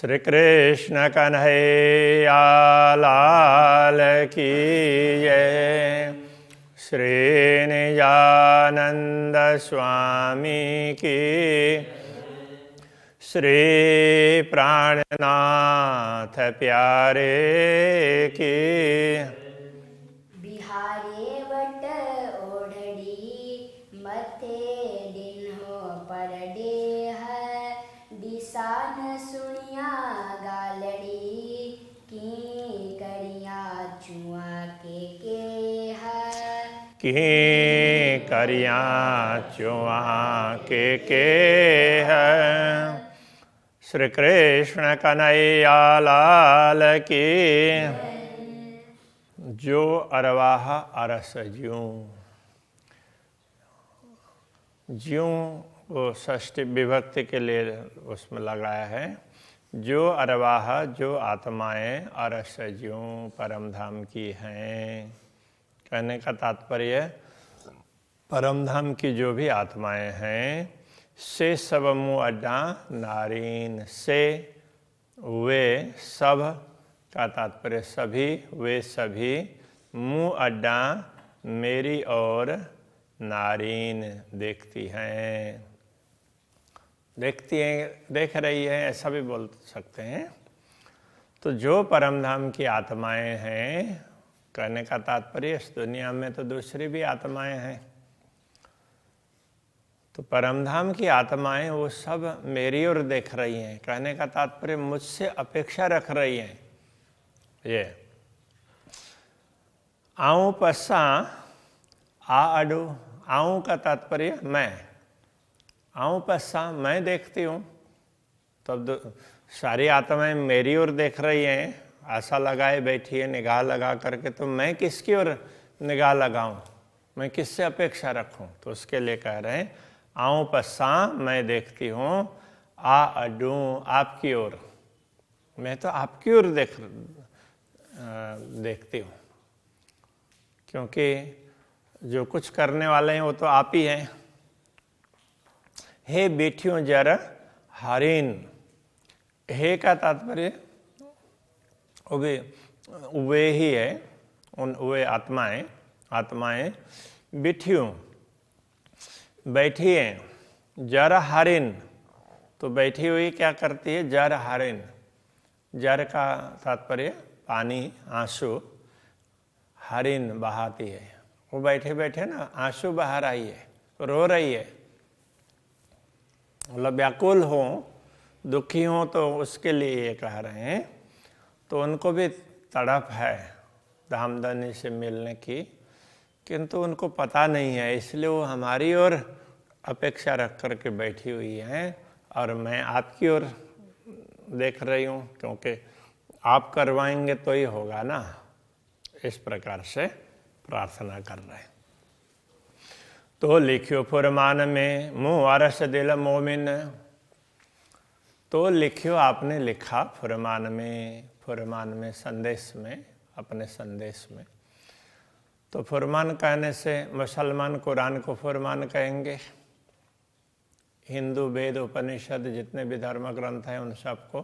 श्री कृष्ण कन्हैया लाल की जय। श्री निजानंद स्वामी की, श्री प्राणनाथ प्यारे की। बिहारे वट ओढ़ड़ी मथे डिन्हो पर डेह, दिसान सुनिया गालड़ी की करिया चुआ के है। की करिया चुआ के है। श्री कृष्ण कन्हैया लाल की। जो अरवाह अरस ज्यों, ज्यों वो षष्ठी विभक्ति के लिए उसमें लगाया है। जो अरवाह, जो आत्माएं अरस ज्यों परम धाम की हैं। कहने का तात्पर्य परम धाम की जो भी आत्माएं हैं, से सब मुँह अड्डा नारीन, से वे सब का तात्पर्य सभी, वे सभी मुँह अड्डा मेरी ओर नारीन देखती हैं, देखती हैं, देख रही है, ऐसा भी बोल सकते हैं। तो जो परम धाम की आत्माएं हैं, कहने का तात्पर्य इस दुनिया में तो दूसरी भी आत्माएं हैं, तो परमधाम की आत्माएं वो सब मेरी ओर देख रही हैं। कहने का तात्पर्य मुझसे अपेक्षा रख रही हैं। ये आऊं पस्सा आ अडू, आऊं का तात्पर्य मैं, आऊं पस्सा मैं देखती हूँ, तब सारी आत्माएं मेरी ओर देख रही हैं, आशा लगाए बैठी है निगाह लगा करके, तो मैं किसकी ओर निगाह लगाऊं, मैं किससे अपेक्षा रखूं? तो उसके लिए कह रहे हैं आऊं पस्सा मैं देखती हूँ, आ अडूं आपकी ओर, मैं तो आपकी ओर देखती हूँ, क्योंकि जो कुछ करने वाले हैं वो तो आप ही हैं। हे बेटियों जर हरिन, हे का तात्पर्य वे ही है, उन वे आत्माएं, आत्माएं बेटियों बैठी हैं। जर हरिन, तो बैठी हुई क्या करती है? जर हरिन, जर का तात्पर्य पानी, आंसू, हरिन बहाती है। वो बैठे बैठे ना आंसू बहा रही है, रो रही है, मतलब व्याकुल हो, दुखी हो, तो उसके लिए ये कह रहे हैं। तो उनको भी तड़प है धामधनी से मिलने की, किंतु उनको पता नहीं है, इसलिए वो हमारी ओर अपेक्षा रख कर के बैठी हुई हैं, और मैं आपकी ओर देख रही हूँ, क्योंकि आप करवाएंगे तो ही होगा ना। इस प्रकार से प्रार्थना कर रहे हैं। तो लिखियो फुरमान में मुँह अरस दिल मोमिन, तो लिखियो आपने लिखा फुरमान में, फुरमान में संदेश में, अपने संदेश में। तो फुरमान कहने से मुसलमान कुरान को फुरमान कहेंगे, हिंदू वेद उपनिषद जितने भी धर्म ग्रंथ हैं उन सबको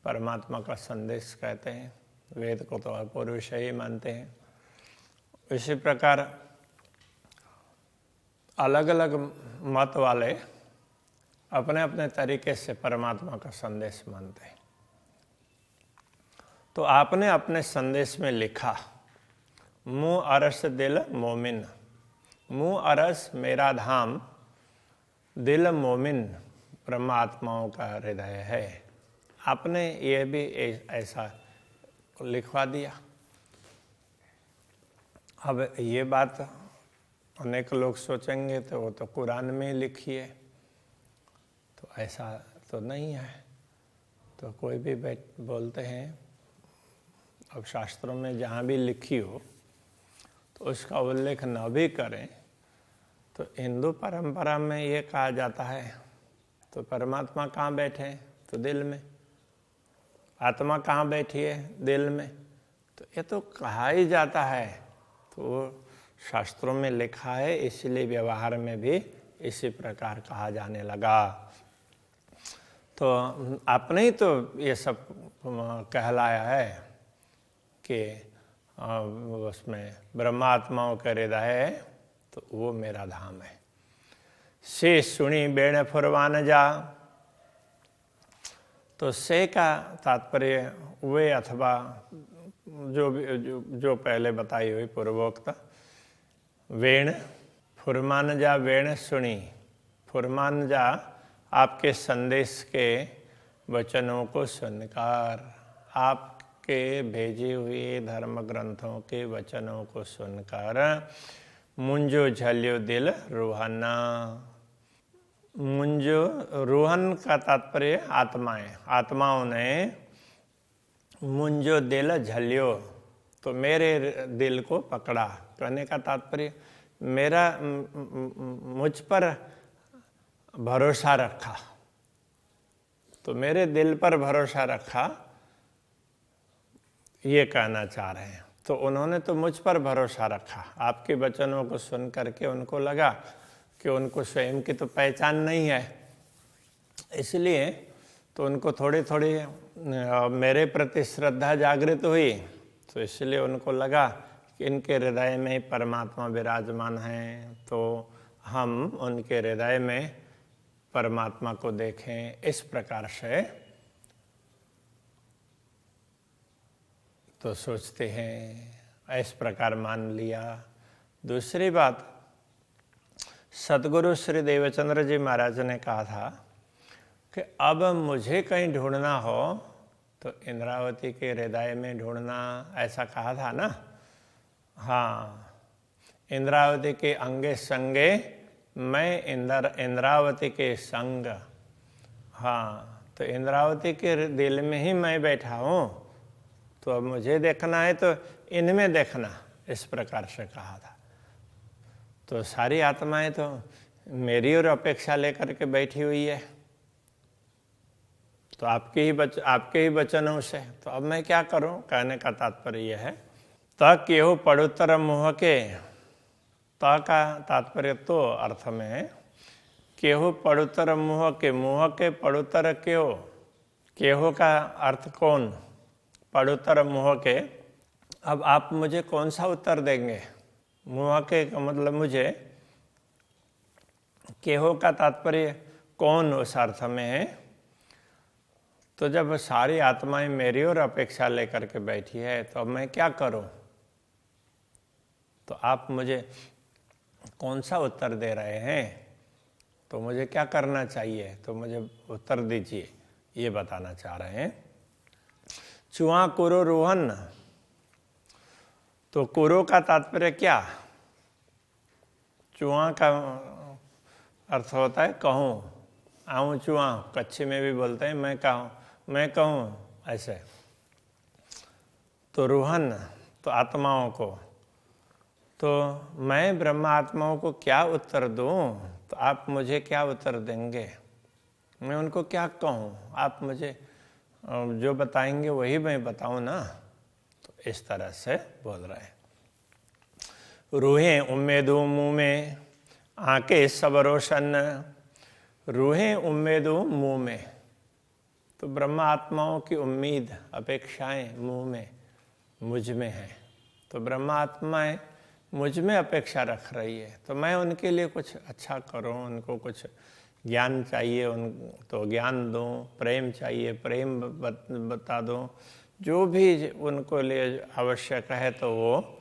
परमात्मा का संदेश कहते हैं। वेद को तो पुरुष ही मानते हैं। इसी प्रकार अलग अलग मत वाले अपने अपने तरीके से परमात्मा का संदेश मानते हैं। तो आपने अपने संदेश में लिखा मुँह अरस दिल मोमिन, मुँह अरस मेरा धाम, दिल मोमिन परमात्माओं का हृदय है। आपने ये भी ऐसा लिखवा दिया। अब ये बात अनेक लोग सोचेंगे तो वो तो कुरान में लिखी है, तो ऐसा तो नहीं है। तो कोई भी बोलते हैं, अब शास्त्रों में जहाँ भी लिखी हो तो उसका उल्लेख न भी करें, तो हिंदू परंपरा में ये कहा जाता है, तो परमात्मा कहाँ बैठे हैं? तो दिल में। आत्मा कहाँ बैठी है? दिल में। तो ये तो कहा ही जाता है, तो शास्त्रों में लिखा है, इसलिए व्यवहार में भी इसी प्रकार कहा जाने लगा। तो आपने ही तो ये सब कहलाया है कि उसमें ब्रह्मात्माओं का हृदय है तो वो मेरा धाम है। से सुनी बेण फुरवान जा, तो से का तात्पर्य वे अथवा जो पहले बताई हुई पूर्वोक्त वेण, फुरमान जा वेण सुनी, फुरमान जा आपके संदेश के वचनों को सुनकर, आपके भेजे हुए धर्म ग्रंथों के वचनों को सुनकर मुंजो झल्यो दिल रूहाना। मुंजो रूहन का तात्पर्य आत्माएं, आत्माओं ने मुंजो दिल झल्यो, तो मेरे दिल को पकड़ा। कहने का तात्पर्य मेरा मुझ पर भरोसा रखा, तो मेरे दिल पर भरोसा रखा, ये कहना चाह रहे हैं। तो उन्होंने तो मुझ पर भरोसा रखा, आपके वचनों को सुन करके उनको लगा कि उनको स्वयं की तो पहचान नहीं है, इसलिए तो उनको थोड़ी थोड़ी मेरे प्रति श्रद्धा जागृत हुई, तो इसलिए उनको लगा कि इनके हृदय में परमात्मा विराजमान है, तो हम उनके हृदय में परमात्मा को देखें। इस प्रकार से तो सोचते हैं, इस प्रकार मान लिया। दूसरी बात, सद्गुरु श्री देवचंद्र जी महाराज ने कहा था कि अब मुझे कहीं ढूंढना हो तो इंद्रावती के हृदय में ढूंढना, ऐसा कहा था ना। हाँ, इंद्रावती के अंगे संगे मैं इंद्रावती के संग। हाँ, तो इंद्रावती के दिल में ही मैं बैठा हूँ, तो अब मुझे देखना है तो इनमें देखना, इस प्रकार से कहा था। तो सारी आत्माएं तो मेरी और अपेक्षा लेकर के बैठी हुई है, तो आपके ही वचनों से, तो अब मैं क्या करूं। कहने का तात्पर्य यह है, त केहू पड़ुतर मुँह के, त का तात्पर्य तो अर्थ में है केहू पड़ुतर मुँह के पड़ुतर क्यों, केहू का अर्थ कौन, पड़ुतर मुँह के। अब आप मुझे कौन सा उत्तर देंगे। मुँह के का मतलब मुझे, केहू का तात्पर्य कौन उस अर्थ में है। तो जब सारी आत्माएं मेरी ओर अपेक्षा लेकर के बैठी है, तो अब मैं क्या करूं। तो आप मुझे कौन सा उत्तर दे रहे हैं, तो मुझे क्या करना चाहिए, तो मुझे उत्तर दीजिए, ये बताना चाह रहे हैं। चुआ कुरो रोहन, तो कुरो का तात्पर्य क्या। चुआ का अर्थ होता है कहूँ, आऊँ चुआ, कच्छी में भी बोलते हैं मैं कहूँ ऐसे। तो रूहन तो आत्माओं को, तो मैं ब्रह्म आत्माओं को क्या उत्तर दूँ, तो आप मुझे क्या उत्तर देंगे, मैं उनको क्या कहूँ, आप मुझे जो बताएंगे वही मैं बताऊँ ना। तो इस तरह से बोल रहे हैं। रूहें उम्मीदों मुँह में, आंखें सब रोशन, रूहें उम्मीदों मुँह में, तो ब्रह्म आत्माओं की उम्मीद अपेक्षाएं मुँह में मुझ में है। तो ब्रह्म आत्माएं मुझ में अपेक्षा रख रही है, तो मैं उनके लिए कुछ अच्छा करूं, उनको कुछ ज्ञान चाहिए उन तो ज्ञान दूं, प्रेम चाहिए प्रेम बता दूं, जो भी उनको लिए आवश्यक है तो वो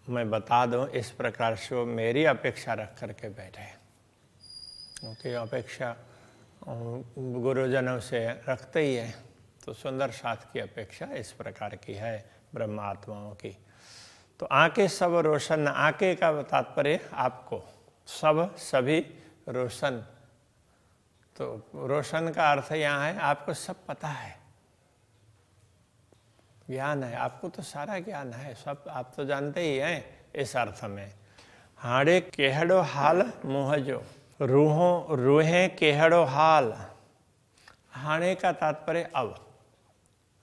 मैं बता दूं। इस प्रकार से वो मेरी अपेक्षा रख करके बैठे, क्योंकि अपेक्षा गुरुजनों से रखते ही है। तो सुंदर साथ की अपेक्षा इस प्रकार की है ब्रह्म आत्माओं की। तो आंखें सब रोशन, आंखें का तात्पर्य आपको, सब सभी रोशन, तो रोशन का अर्थ यहाँ है आपको सब पता है, ज्ञान है, आपको तो सारा ज्ञान है, सब आप तो जानते ही हैं इस अर्थ में। हाड़े केहड़ो हाल मुहजो, रूहें केहड़ो हाल, हाणे का तात्पर्य अब,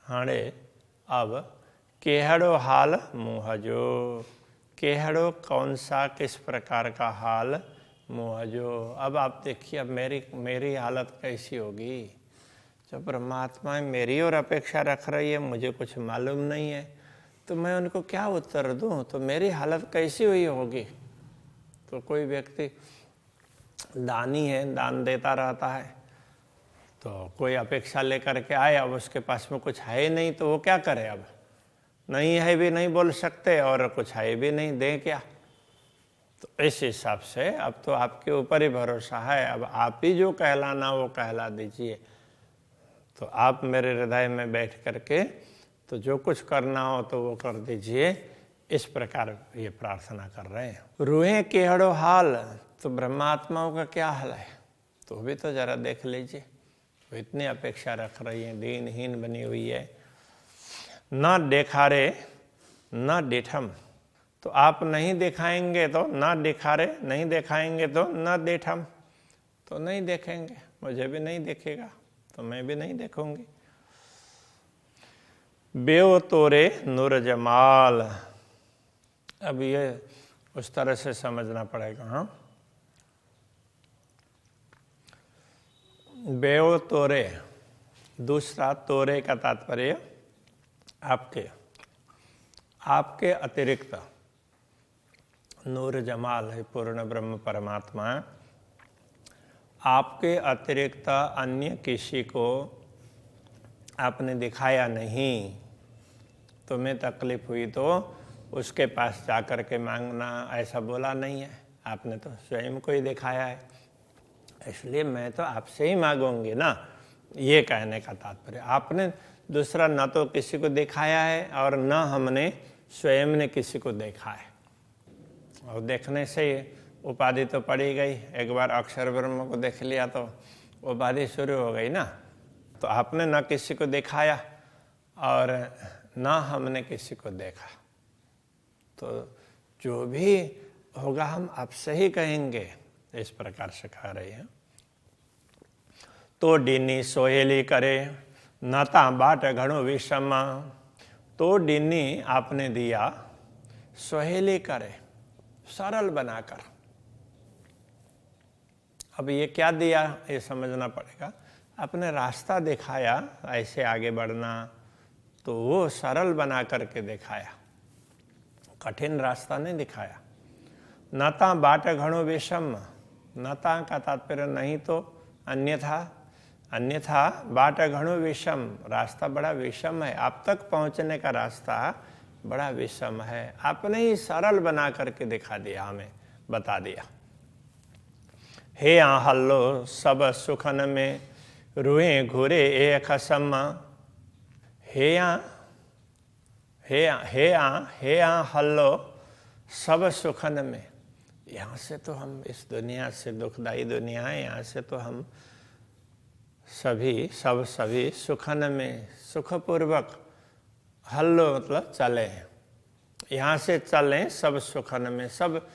हाणे अब, केहड़ो हाल मुहजो, केहड़ो कौन सा किस प्रकार का हाल, मुहजो। अब आप देखिए अब मेरी हालत कैसी होगी, जब परमात्मा मेरी और अपेक्षा रख रही है, मुझे कुछ मालूम नहीं है, तो मैं उनको क्या उत्तर दूं? तो मेरी हालत कैसी हुई होगी? तो कोई व्यक्ति दानी है, दान देता रहता है, तो कोई अपेक्षा लेकर के आए, अब उसके पास में कुछ है ही नहीं, तो वो क्या करे? अब नहीं है भी नहीं बोल सकते और कुछ है भी नहीं, दें क्या? तो इस हिसाब से अब तो आपके ऊपर ही भरोसा है, अब आप ही जो कहलाना वो कहला दीजिए। तो आप मेरे हृदय में बैठ करके तो जो कुछ करना हो तो वो कर दीजिए, इस प्रकार ये प्रार्थना कर रहे हैं। रूहें केहड़ो हाल, तो ब्रह्मात्माओं का क्या हाल है? तो भी तो जरा देख लीजिए, वो इतनी अपेक्षा रख रही है, दीनहीन बनी हुई है। न देखारे न डेठम, तो आप नहीं दिखाएंगे तो न दिखारे, नहीं दिखाएंगे तो न देठम, तो नहीं देखेंगे, मुझे भी नहीं देखेगा तो मैं भी नहीं देखूंगी। बेव तोरे नूर जमाल, अब ये उस तरह से समझना पड़ेगा। हाँ, बेव तोरे, दूसरा तोरे का तात्पर्य आपके अतिरिक्त, नूर जमाल है पूर्ण ब्रह्म परमात्मा, आपके अतिरिक्त अन्य किसी को आपने दिखाया नहीं। तुम्हें तकलीफ हुई तो उसके पास जाकर के मांगना, ऐसा बोला नहीं है, आपने तो स्वयं को ही दिखाया है, इसलिए मैं तो आपसे ही मांगूंगी ना, ये कहने का तात्पर्य। आपने दूसरा न तो किसी को दिखाया है और न हमने स्वयं ने किसी को देखा है, और देखने से उपाधि तो पड़ी गई। एक बार अक्षर ब्रह्म को देख लिया तो उपाधि शुरू हो गई ना। तो आपने न किसी को दिखाया और न हमने किसी को देखा, तो जो भी होगा हम आपसे ही कहेंगे, इस प्रकार से कह रही है। तो डीनी सोहेली करे नाता बाट घणो विषम, तो डीनी आपने दिया, सोहेली करे, सरल बनाकर। अब ये क्या दिया ये समझना पड़ेगा। आपने रास्ता दिखाया ऐसे आगे बढ़ना, तो वो सरल बना करके दिखाया, कठिन रास्ता नहीं दिखाया। नाता बाट घणो विषम, नाता का तात्पर्य नहीं तो अन्यथा, अन्यथा बाट घणो विषम, रास्ता बड़ा विषम है, आप तक पहुंचने का रास्ता बड़ा विषम है। आपने ही सरल बना करके दिखा दिया, हमें बता दिया। हे हल्लो सब सुखन में रुए घुरे एक खसम, हे हल्लो सब सुखन में, यहाँ से तो हम इस दुनिया से, दुखदाई दुनिया है, यहाँ से तो हम सभी सुखन में, सुखपूर्वक, हल्लो मतलब चले, यहाँ से चलें सब सुखन में, सब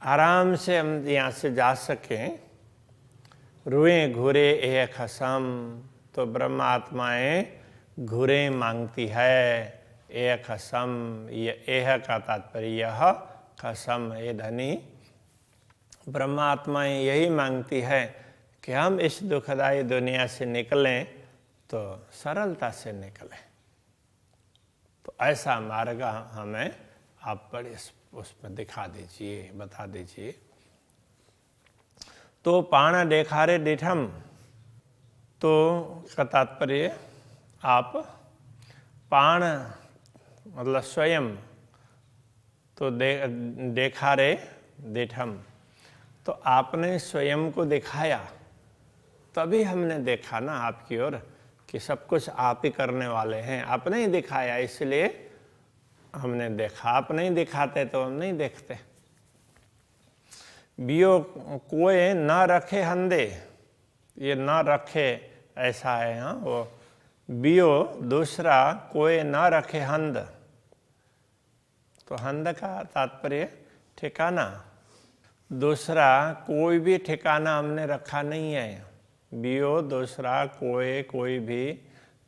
आराम से हम यहाँ से जा सकें। रुए घुरे एक खसम, तो ब्रह्म आत्माएं घुरे मांगती है, एक खसम, ये एह का तात्पर्य यह, खसम ये धनी, ब्रह्म आत्माएं यही मांगती है कि हम इस दुखदायी दुनिया से निकलें तो सरलता से निकलें। तो ऐसा मार्ग हमें आप बड़े उसमें दिखा दीजिए, बता दीजिए। तो पाण देखारे डिठम, तो का तात्पर्य आप पाण मतलब स्वयं, तो देखारे डिठम, तो आपने स्वयं को दिखाया, तभी हमने देखा ना आपकी ओर कि सब कुछ आप ही करने वाले हैं। आपने ही दिखाया इसलिए हमने देखा, आप नहीं दिखाते तो हम नहीं देखते। बियो कोई न रखे हंदे, ये न रखे ऐसा है। हाँ, वो बियो दूसरा, कोई न रखे हंद, तो हंद का तात्पर्य ठिकाना, दूसरा कोई भी ठिकाना हमने रखा नहीं है। बियो दूसरा, कोई भी,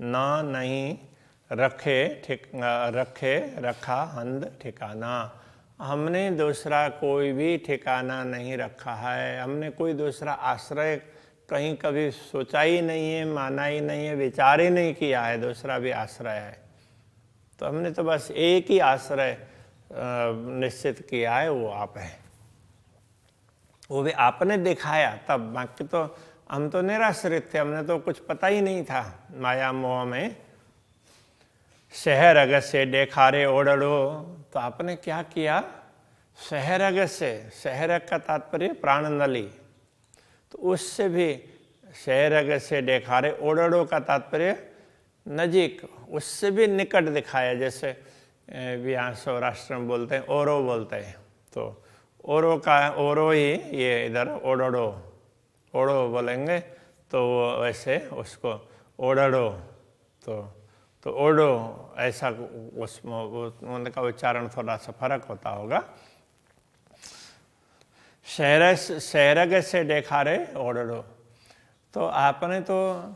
ना नहीं, रखे रखा, हंद ठिकाना, हमने दूसरा कोई भी ठिकाना नहीं रखा है, हमने कोई दूसरा आश्रय कहीं कभी सोचा ही नहीं है, माना ही नहीं है, विचार ही नहीं किया है दूसरा भी आश्रय है। तो हमने तो बस एक ही आश्रय निश्चित किया है, वो आप है। वो भी आपने दिखाया तब, बाकी तो हम तो निराश्रित थे, हमने तो कुछ पता ही नहीं था माया मोह में। शहर अग से देखारे ओढ़ो, तो आपने क्या किया? शहर अग से, शहर का तात्पर्य प्राण नली, तो उससे भी शहर अग से देखारे ओढ़ो का तात्पर्य नजीक, उससे भी निकट दिखाया। जैसे यहाँ सौराष्ट्र में बोलते हैं ओरो बोलते हैं, तो ओरो का ओरो ही ये इधर ओढ़ो, ओढ़ो बोलेंगे तो वैसे उसको ओढ़ो, तो ओढ़ो ऐसा उसमें उनका उच्चारण थोड़ा सा फर्क होता होगा। शहरग से देखा रे ओढ़ो, तो आपने तो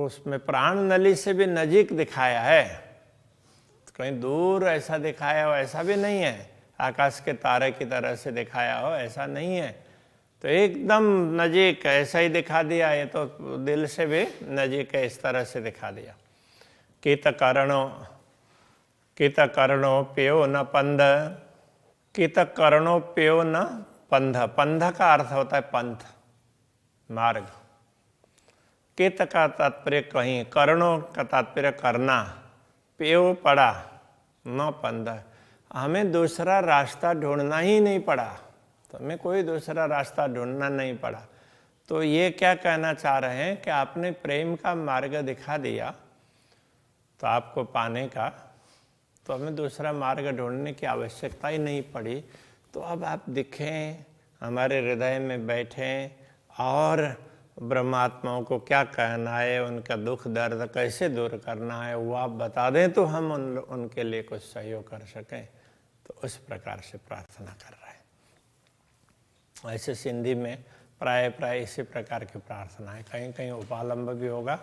उसमें प्राण नली से भी नजीक दिखाया है, तो कहीं दूर ऐसा दिखाया हो ऐसा भी नहीं है, आकाश के तारे की तरह से दिखाया हो ऐसा नहीं है, तो एकदम नजीक ऐसा ही दिखा दिया। ये तो दिल से भी नजीक है, इस तरह से दिखा दिया। कित करणो प्यो न पंध, कित करणो प्यो न पंध, पंध का अर्थ होता है पंथ, मार्ग। कित का तात्पर्य कहीं, करणों का तात्पर्य करना, प्यो पड़ा, न पंध, हमें दूसरा रास्ता ढूंढना ही नहीं पड़ा, तो हमें कोई दूसरा रास्ता ढूंढना नहीं पड़ा। तो ये क्या कहना चाह रहे हैं कि आपने प्रेम का मार्ग दिखा दिया तो आपको पाने का, तो हमें दूसरा मार्ग ढूंढने की आवश्यकता ही नहीं पड़ी। तो अब आप दिखें, हमारे हृदय में बैठें और ब्रह्मात्माओं को क्या कहना है, उनका दुख दर्द कैसे दूर करना है वो आप बता दें, तो हम उनके लिए कुछ सहयोग कर सकें। तो उस प्रकार से प्रार्थना कर रहे हैं। ऐसे सिंधी में प्राय इसी प्रकार की प्रार्थनाएं, कहीं कहीं उपालंब भी होगा,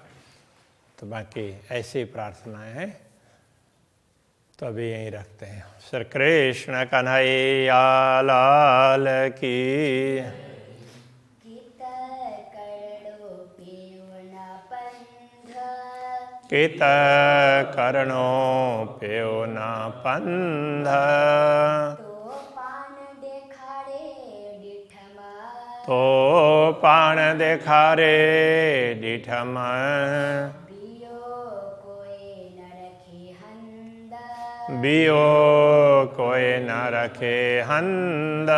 तो बाकी ऐसी ही प्रार्थनाएं हैं। तो अभी यहीं रखते हैं। श्री कृष्ण कन्हैया लाल की। कित करणो प्यो न पंध, तो पान देखारे डिठम, बियो कोई न रखे हंद,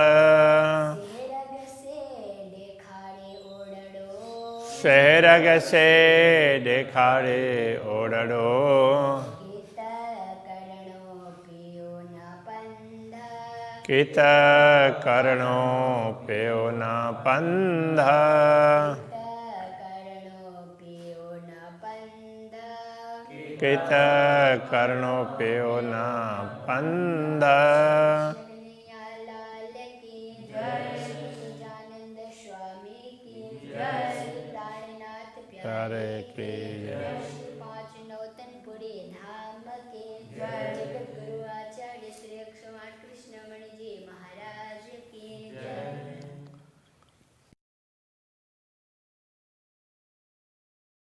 शहरग से देखारे ओढ़ो, कित करणो प्यो न पंध, कित करणो प्यो न पंध। हरे कृष्ण।